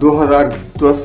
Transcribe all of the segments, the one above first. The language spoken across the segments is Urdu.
2010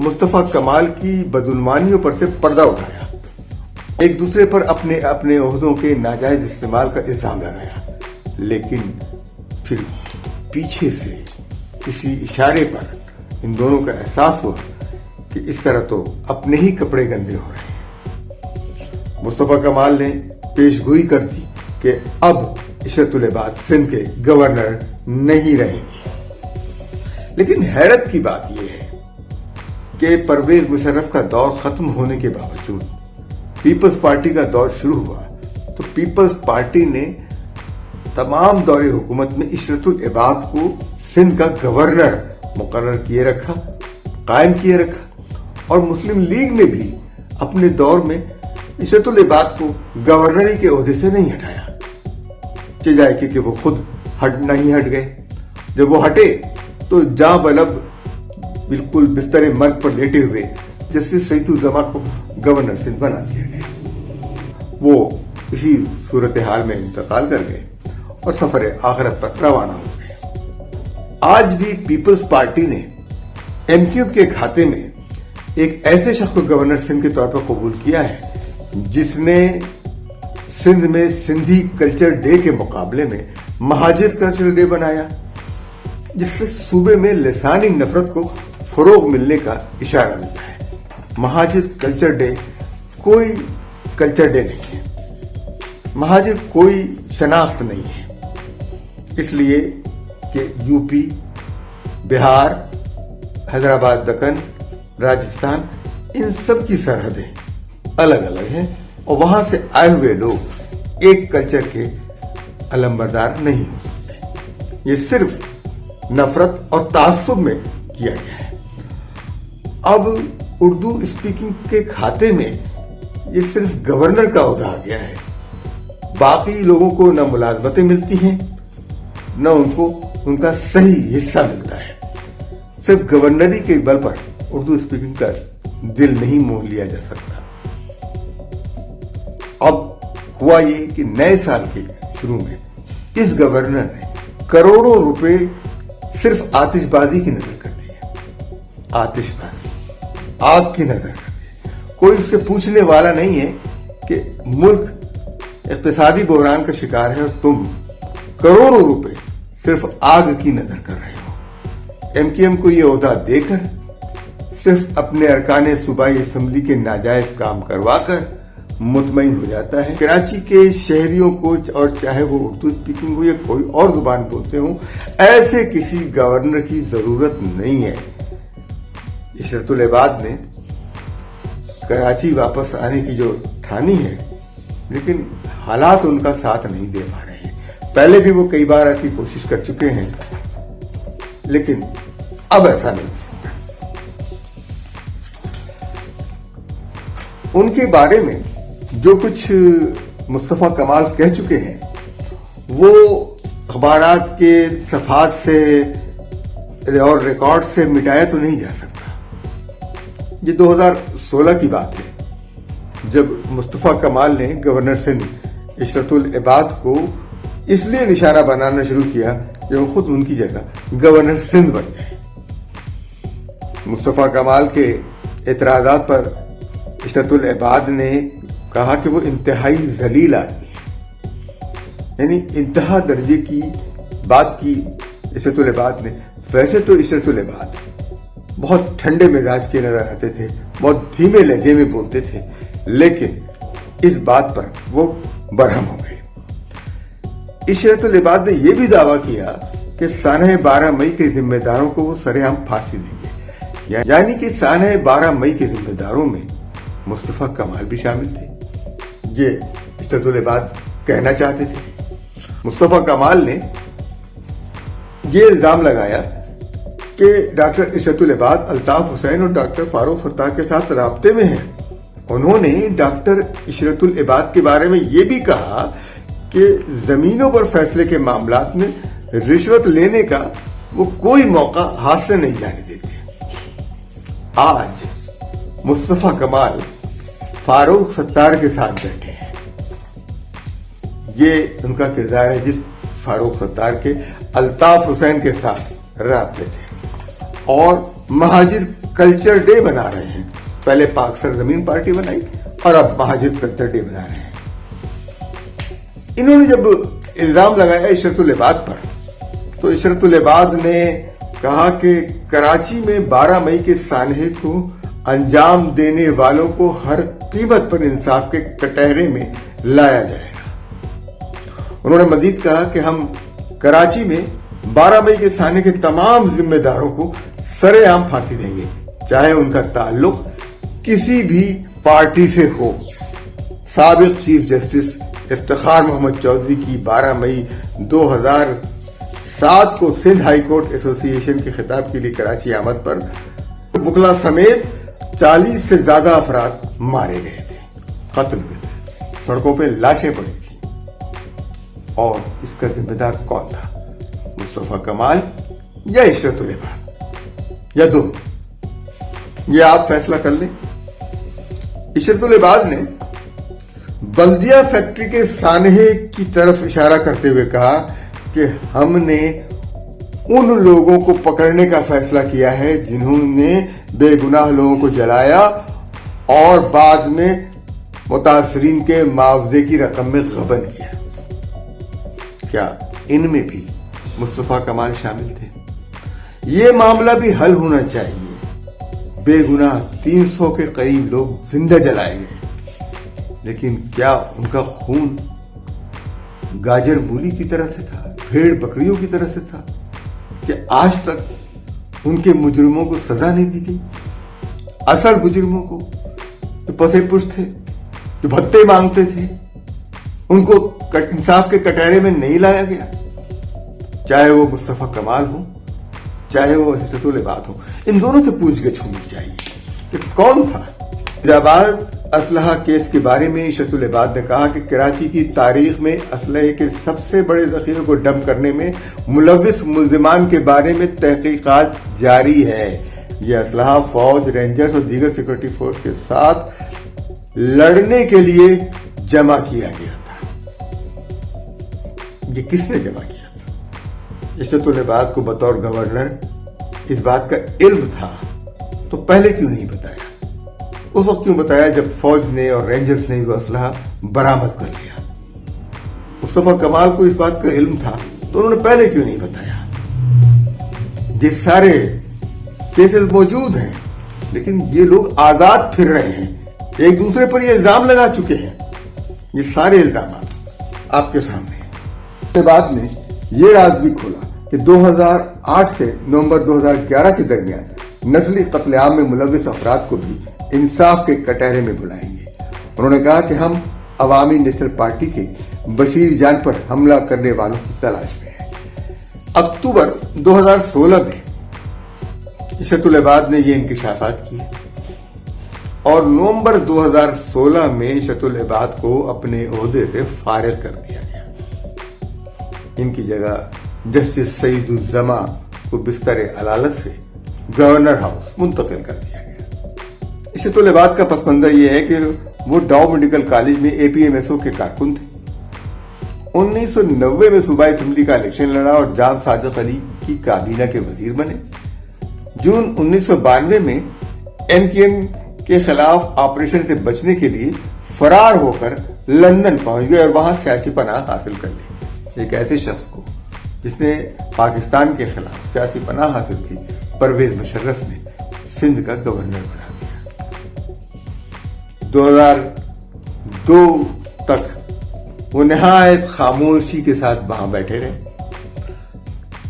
مصطفیٰ کمال کی بدعنوانیوں پر سے پردہ اٹھایا، ایک دوسرے پر اپنے اپنے عہدوں کے ناجائز استعمال کا الزام لگایا، لیکن پھر پیچھے سے کسی اشارے پر ان دونوں کا احساس ہوا کہ اس طرح تو اپنے ہی کپڑے گندے ہو رہے ہیں۔ مصطفیٰ کمال نے پیش گوئی کر دی کہ اب عشرت العباد سندھ کے گورنر نہیں رہیں گے، لیکن حیرت کی بات یہ ہے کہ پرویز مشرف کا دور ختم ہونے کے باوجود پیپلز پارٹی کا دور شروع ہوا تو پیپلز پارٹی نے تمام دور حکومت میں عشرت العباد کو سندھ کا گورنر مقرر کیے رکھا، قائم کیے رکھا، اور مسلم لیگ نے بھی اپنے دور میں عشرت العباد کو گورنری کے عہدے سے نہیں ہٹایا، چجائے کہ وہ خود نہیں ہٹ گئے۔ جب وہ ہٹے تو جاں بلب بالکل بستر مرگ پر لیٹے ہوئے جسٹس سعید الزما کو گورنر سندھ بنا دیا گیا۔ وہ اسی صورتحال میں انتقال کر گئے اور سفر آخرت پر روانہ ہو گئے۔ آج بھی پیپلز پارٹی نے ایم کیو کے کھاتے میں ایک ایسے شخص کو گورنر سندھ کے طور پر قبول کیا ہے جس نے سندھ میں سندھی کلچر ڈے کے مقابلے میں مہاجر کلچر ڈے بنایا، جس سے صوبے میں لسانی نفرت کو فروغ ملنے کا اشارہ ملتا ہے۔ مہاجر کلچر ڈے کوئی کلچر ڈے نہیں ہے، مہاجر کوئی شناخت نہیں ہے، اس لیے کہ یو پی، بہار، حیدرآباد، دکن، راجستھان، ان سب کی سرحدیں الگ الگ ہیں اور وہاں سے آئے ہوئے لوگ ایک کلچر کے علمبردار نہیں ہو سکتے۔ یہ صرف نفرت اور تعصب میں کیا گیا ہے۔ اب اردو اسپیکنگ کے کھاتے میں یہ صرف گورنر کا عہدہ آ گیا ہے، باقی لوگوں کو نہ ملازمتیں ملتی ہیں نہ ان کو ان کا صحیح حصہ ملتا ہے۔ صرف گورنری کے بل پر اردو اسپیکنگ کا دل نہیں مول لیا جا سکتا۔ اب ہوا یہ کہ نئے سال کے شروع میں اس گورنر نے کروڑوں روپے صرف آتش بازی کی نظر کر دی ہے، آتش بازی، آگ کی نظر کر دی۔ کوئی اس سے پوچھنے والا نہیں ہے کہ ملک اقتصادی بحران کا شکار ہے اور تم کروڑوں روپے صرف آگ کی نظر کر رہے ہو۔ ایم کیو ایم کو یہ عہدہ دے کر صرف اپنے ارکان صوبائی اسمبلی کے ناجائز کام کروا کر مطمئن ہو جاتا ہے۔ کراچی کے شہریوں کو، اور چاہے وہ اردو اسپیکنگ ہو یا کوئی اور زبان بولتے ہوں، ایسے کسی گورنر کی ضرورت نہیں ہے۔ عشرت العباد نے کراچی واپس آنے کی جو ٹھانی ہے، لیکن حالات ان کا ساتھ نہیں دے پا رہے ہیں۔ پہلے بھی وہ کئی بار ایسی کوشش کر چکے ہیں، لیکن اب ایسا نہیں ہو سکتا۔ ان کے بارے میں جو کچھ مصطفیٰ کمال کہہ چکے ہیں وہ اخبارات کے صفحات سے اور ریکارڈ سے مٹایا تو نہیں جا سکتا۔ یہ 2016 کی بات ہے، جب مصطفیٰ کمال نے گورنر سندھ عشرت العباد کو اس لیے نشانہ بنانا شروع کیا کہ وہ خود ان کی جگہ گورنر سندھ بن گئے۔ مصطفیٰ کمال کے اعتراضات پر عشرت العباد نے کہا کہ وہ انتہائی ذلیل آدمی ہے، یعنی انتہا درجے کی بات کی عشرت العباد نے۔ ویسے تو عشرت العباد بہت ٹھنڈے مزاج کے نظر آتے تھے، بہت دھیمے لہجے میں بولتے تھے، لیکن اس بات پر وہ برہم ہو گئے۔ عشرت العباد نے یہ بھی دعویٰ کیا کہ سانحہ 12 مئی کے ذمہ داروں کو وہ سرعام پھانسی دیں گے، یعنی کہ سانحہ 12 مئی کے ذمہ داروں میں مصطفیٰ کمال بھی شامل تھے۔ یہ عشرت العباد کہنا چاہتے تھے۔ مصطفیٰ کمال نے یہ الزام لگایا کہ ڈاکٹر عشرت العباد الطاف حسین اور ڈاکٹر فاروق ستار کے ساتھ رابطے میں ہیں۔ انہوں نے ڈاکٹر عشرت العباد کے بارے میں یہ بھی کہا کہ زمینوں پر فیصلے کے معاملات میں رشوت لینے کا وہ کوئی موقع ہاتھ سے نہیں جانے دیتے۔ آج مصطفیٰ کمال فاروق ستار کے ساتھ بیٹھے ہیں۔ یہ ان کا کردار ہے جس فاروق ستار کے الطاف حسین کے ساتھ رابطے تھے، اور مہاجر کلچر ڈے بنا رہے ہیں. پہلے پاک سرزمین پارٹی بنائی اور اب مہاجر کلچر ڈے بنا رہے ہیں. انہوں نے جب الزام لگایا اشرت العباد پر تو اشرت العباد نے کہا کہ کراچی میں 12 مئی کے سانحے کو انجام دینے والوں کو ہر قیمت پر انصاف کے کٹہرے میں لایا جائے گا. انہوں نے مزید کہا کہ ہم کراچی میں 12 مئی کے سانحے کے تمام ذمہ داروں کو سرے عام پھانسی دیں گے، چاہے ان کا تعلق کسی بھی پارٹی سے ہو. سابق چیف جسٹس افتخار محمد چودھری کی 12 مئی 2007 کو سندھ ہائی کورٹ ایسوسی ایشن کے خطاب کے لیے کراچی آمد پر وکلا سمیت 40 سے زیادہ افراد مارے گئے تھے، قتل ہوئے تھے، سڑکوں پہ لاشیں پڑی تھیں. اور اس کا ذمہ دار کون تھا؟ مصطفیٰ کمال یا اشرت العباد یا دونوں؟ یہ آپ فیصلہ کر لیں. اشرت العباد نے بلدیہ فیکٹری کے سانحے کی طرف اشارہ کرتے ہوئے کہا کہ ہم نے ان لوگوں کو پکڑنے کا فیصلہ کیا ہے جنہوں نے بے گناہ لوگوں کو جلایا اور بعد میں متاثرین کے معاوضے کی رقم میں غبن کیا. کیا ان میں بھی مصطفیٰ کمال شامل تھے؟ یہ معاملہ بھی حل ہونا چاہیے. بے گناہ 300 کے قریب لوگ زندہ جلائے گئے، لیکن کیا ان کا خون گاجر مولی کی طرح سے تھا، بھیڑ بکریوں کی طرح سے تھا؟ کہ آج تک ان کے مجرموں کو سزا نہیں دی گئی؟ اصل مجرموں کو جو پسے پش تھے، جو بھتے مانگتے تھے، ان کو انصاف کے کٹہرے میں نہیں لایا گیا؟ چاہے وہ مصطفیٰ کمال ہو، چاہے وہ اشرت العباد ہو، ان دونوں سے پوچھ گچھ ہونی چاہیے کہ کون تھا. جاباد اسلحہ کیس کے بارے میں اشرت العباد نے کہا کہ کراچی کی تاریخ میں اسلحے کے سب سے بڑے ذخیرے کو ڈمپ کرنے میں ملوث ملزمان کے بارے میں تحقیقات جاری ہے. یہ اسلحہ فوج، رینجرز اور دیگر سیکورٹی فورس کے ساتھ لڑنے کے لیے جمع کیا گیا تھا. یہ کس نے جمع کیا تھا؟ اشرت العباد کو بطور گورنر اس بات کا علم تھا تو پہلے کیوں نہیں بتایا؟ اس وقت کیوں بتایا جب فوج نے اور رینجرز نے وہ اسلحہ برآمد کر لیا؟ مصطفیٰ کمال کو اس بات کا علم تھا تو انہوں نے پہلے کیوں نہیں بتایا؟ یہ سارے کیسز موجود ہیں، لیکن یہ لوگ آزاد پھر رہے ہیں، ایک دوسرے پر یہ الزام لگا چکے ہیں. یہ سارے الزامات آپ کے سامنے ہیں. اس کے بعد میں یہ راز بھی کھولا کہ 2008 سے نومبر 2011 کے درمیان نسلی قتل عام میں ملوث افراد کو بھی انصاف کے کٹہرے میں بلائیں گے. انہوں نے کہا کہ ہم عوامی نیشنل پارٹی کے بشیر جان پر حملہ کرنے والوں کی تلاش میں ہیں. اکتوبر 2016 میں اشرت العباد نے یہ انکشافات کیے اور نومبر 2016 میں اشرت العباد کو اپنے عہدے سے فارغ کر دیا گیا. ان کی جگہ جسٹس سعید الزما کو بستر علالت سے گورنر ہاؤس منتقل کر دیا گیا. اشرت العباد کا پس منظر یہ ہے کہ وہ ڈاؤ میڈیکل کالج میں APMSO کے کارکن تھے. 1990 میں صوبائی اسمبلی کا الیکشن لڑا اور جام صادق علی کی کابینہ کے وزیر بنے. جون 1992 میں MKM کے خلاف آپریشن سے بچنے کے لیے فرار ہو کر لندن پہنچ گئے اور وہاں سیاسی پناہ حاصل کر لی. ایک ایسے شخص کو جس نے پاکستان کے خلاف سیاسی پناہ حاصل کی، پرویز مشرف نے سندھ کا گورنر بنا دیا. 2002 تک وہ نہایت خاموشی کے ساتھ وہاں بیٹھے رہے.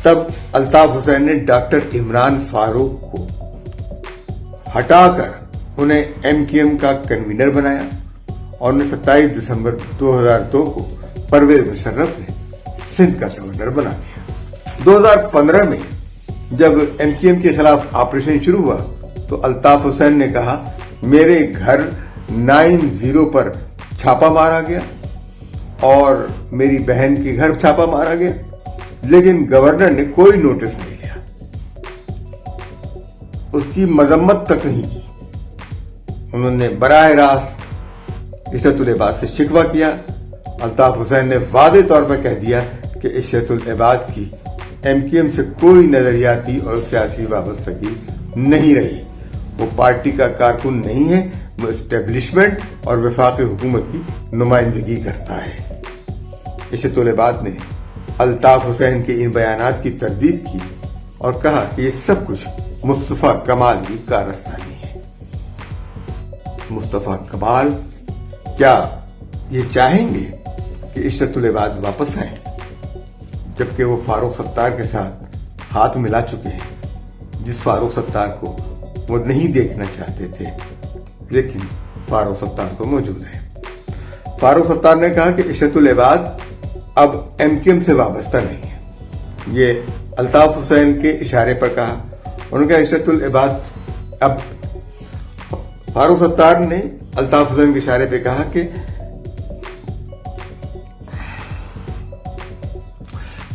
تب الطاف حسین نے ڈاکٹر عمران فاروق کو ہٹا کر انہیں MKM کا کنوینر بنایا اور انہیں 27 دسمبر 2002 کو پرویز مشرف نے سندھ کا گورنر بنا دیا. 2015 میں جب MKM کے خلاف آپریشن شروع ہوا تو الطاف حسین نے کہا میرے گھر 90 پر چھاپا مارا گیا اور میری بہن کے گھر چھاپا مارا گیا، لیکن گورنر نے کوئی نوٹس نہیں لیا، اس کی مذمت تک نہیں کی. انہوں نے براہ راست اشرت العباد سے شکوہ کیا. الطاف حسین نے واضح طور پر کہہ دیا کہ اشرت العباد کی MKM سے کوئی نظریاتی اور سیاسی وابستگی نہیں رہی وہ پارٹی کا کارکن نہیں ہے، وہ اسٹیبلشمنٹ اور وفاقی حکومت کی نمائندگی کرتا ہے۔ عشرت العباد نے الطاف حسین کے ان بیانات کی تردید کی اور کہا کہ یہ سب کچھ مصطفیٰ کمال کی کارستانی ہے۔ مصطفیٰ کمال کیا یہ چاہیں گے کہ عشرت العباد واپس آئیں، جبکہ وہ فاروق ستار کے ساتھ ہاتھ ملا چکے ہیں، جس فاروق ستار کو وہ نہیں دیکھنا چاہتے تھے، لیکن فاروق ستار تو موجود ہے۔ فاروق ستار نے کہا کہ عشرت العباد اب ایم کیو ایم سے وابستہ نہیں ہے۔ یہ الطاف حسین کے اشارے پر کہا۔ انہوں نے کہا عشرت العباد اب فاروق ستار نے الطاف حسین کے اشارے پہ کہا کہ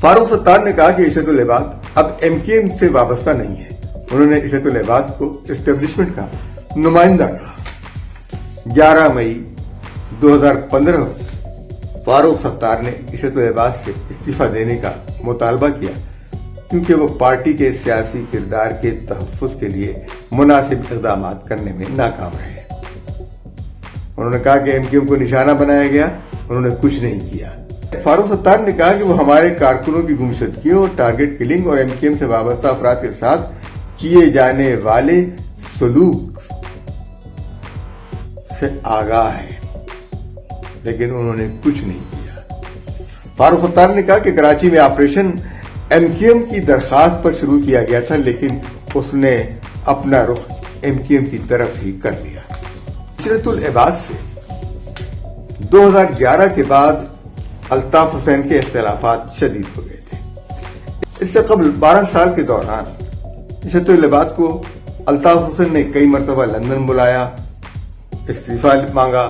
فاروق ستار نے کہا کہ عشرت العباد اب ایم کیو ایم سے وابستہ نہیں ہے۔ انہوں نے عشرت العباد کو اسٹیبلشمنٹ کا نمائندہ کہا۔ 11 مئی 2015 فاروق ستار نے عشرت العباد سے استعفیٰ دینے کا مطالبہ کیا کیونکہ وہ پارٹی کے سیاسی کردار کے تحفظ کے لیے مناسب اقدامات کرنے میں ناکام رہے۔ انہوں نے کہا کہ ایم کیو ایم کو نشانہ بنایا گیا، انہوں نے کچھ نہیں کیا۔ فاروق ستار نے کہا کہ وہ ہمارے کارکنوں کی گمشدگیوں اور ٹارگٹ کلنگ اور ایم کیو ایم سے وابستہ افراد کے ساتھ کیے جانے والے سلوک سے آگاہ ہے، لیکن انہوں نے کچھ نہیں کیا۔ فاروق ستار نے کہا کہ کراچی میں آپریشن ایم کیو ایم کی درخواست پر شروع کیا گیا تھا، لیکن اس نے اپنا رخ ایم کیو ایم کی طرف ہی کر لیا۔ عشرت العباد سے 2011 کے بعد الطاف حسین کے اختلافات شدید ہو گئے تھے۔ اس سے قبل 12 سال کے دوران عشرت العباد کو الطاف حسین نے کئی مرتبہ لندن بلایا، استعفیٰ مانگا۔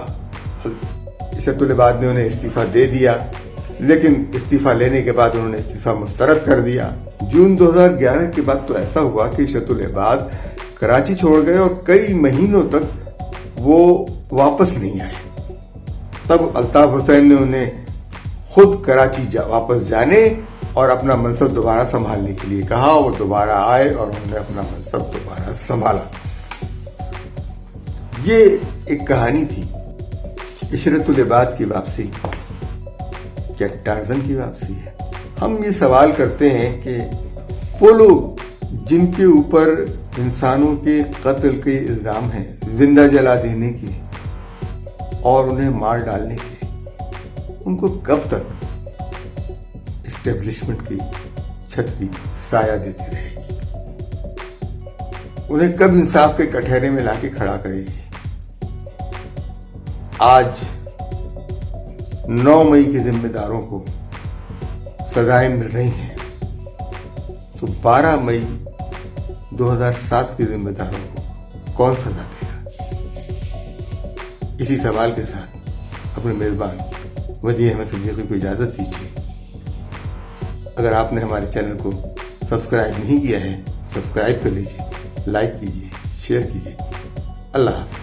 عشرت العباد نے انہیں استعفیٰ دے دیا، لیکن استعفیٰ لینے کے بعد انہوں نے استعفیٰ مسترد کر دیا۔ جون 2011 کے بعد تو ایسا ہوا کہ عشرت العباد کراچی چھوڑ گئے اور کئی مہینوں تک وہ واپس نہیں آئے۔ تب الطاف حسین نے انہیں خود کراچی واپس جانے اور اپنا منصب دوبارہ سنبھالنے کے لیے کہا۔ وہ دوبارہ آئے اور انہوں نے اپنا منصب دوبارہ سنبھالا۔ یہ ایک کہانی تھی عشرت العباد کی واپسی۔ کیا ٹارزن کی واپسی ہے؟ ہم یہ سوال کرتے ہیں کہ وہ لوگ جن کے اوپر انسانوں کے قتل کے الزام ہیں، زندہ جلا دینے کے اور انہیں مار ڈالنے کے، ان کو کب تک اسٹیبلشمنٹ کی چھتری سایہ دیتی رہے گی؟ انہیں کب انصاف کے کٹہرے میں لا کے کھڑا کرے گی؟ آج 9 مئی کے ذمہ داروں کو سزائیں مل رہی ہیں، تو 12 مئی 2007 کے ذمہ داروں کو کون سزا دے گا؟ اسی سوال کے ساتھ اپنے میزبان وجیح احمد صدیقی کو اجازت دیجیے۔ اگر آپ نے ہمارے چینل کو سبسکرائب نہیں کیا ہے، سبسکرائب کر لیجیے، لائک کیجیے، شیئر کیجیے۔ اللہ حافظ۔